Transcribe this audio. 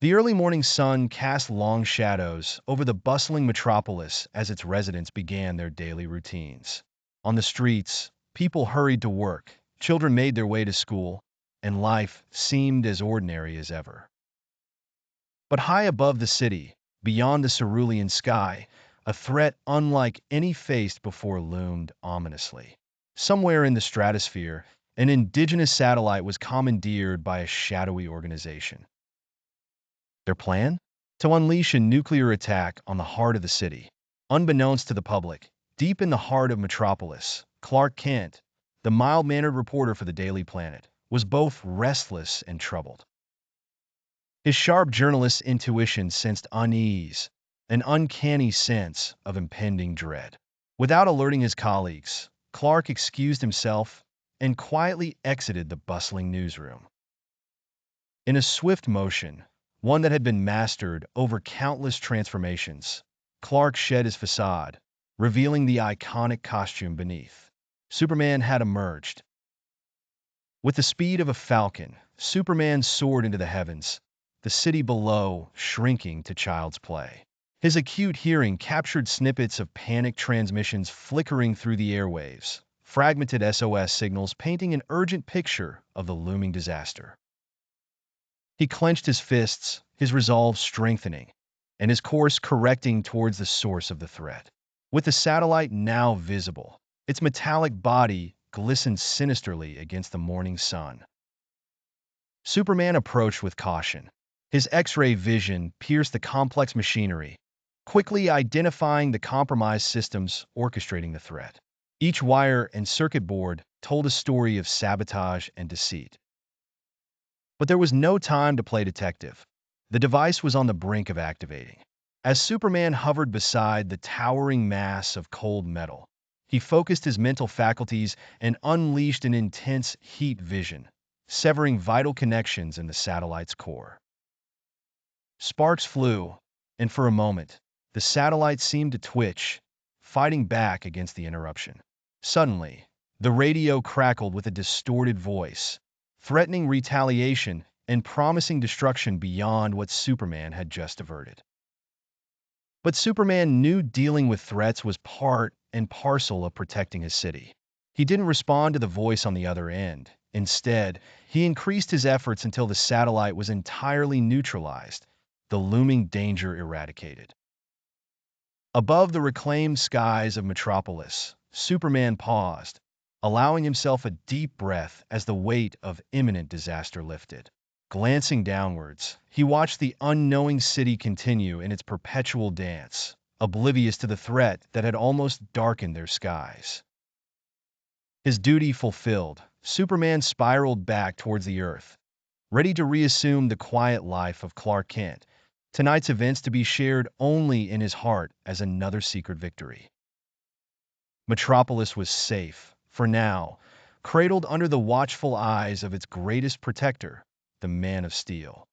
The early morning sun cast long shadows over the bustling metropolis as its residents began their daily routines. On the streets, people hurried to work, children made their way to school, and life seemed as ordinary as ever. But high above the city, beyond the cerulean sky, a threat unlike any faced before loomed ominously. Somewhere in the stratosphere, an indigenous satellite was commandeered by a shadowy organization. Their plan? To unleash a nuclear attack on the heart of the city. Unbeknownst to the public, deep in the heart of Metropolis, Clark Kent, the mild-mannered reporter for the Daily Planet, was both restless and troubled. His sharp journalist's intuition sensed unease, an uncanny sense of impending dread. Without alerting his colleagues, Clark excused himself and quietly exited the bustling newsroom. In a swift motion, one that had been mastered over countless transformations, Clark shed his facade, revealing the iconic costume beneath. Superman had emerged. With the speed of a falcon, Superman soared into the heavens, the city below shrinking to child's play. His acute hearing captured snippets of panic transmissions flickering through the airwaves, fragmented SOS signals painting an urgent picture of the looming disaster. He clenched his fists, his resolve strengthening, and his course correcting towards the source of the threat. With the satellite now visible, its metallic body glistened sinisterly against the morning sun. Superman approached with caution. His X-ray vision pierced the complex machinery, quickly identifying the compromised systems orchestrating the threat. Each wire and circuit board told a story of sabotage and deceit. But there was no time to play detective. The device was on the brink of activating. As Superman hovered beside the towering mass of cold metal, he focused his mental faculties and unleashed an intense heat vision, severing vital connections in the satellite's core. Sparks flew, and for a moment, the satellite seemed to twitch, fighting back against the interruption. Suddenly, the radio crackled with a distorted voice, threatening retaliation and promising destruction beyond what Superman had just averted. But Superman knew dealing with threats was part and parcel of protecting his city. He didn't respond to the voice on the other end. Instead, he increased his efforts until the satellite was entirely neutralized, the looming danger eradicated. Above the reclaimed skies of Metropolis, Superman paused, allowing himself a deep breath as the weight of imminent disaster lifted. Glancing downwards, he watched the unknowing city continue in its perpetual dance, oblivious to the threat that had almost darkened their skies. His duty fulfilled, Superman spiraled back towards the Earth, ready to reassume the quiet life of Clark Kent, tonight's events to be shared only in his heart as another secret victory. Metropolis was safe, for now, cradled under the watchful eyes of its greatest protector, the Man of Steel.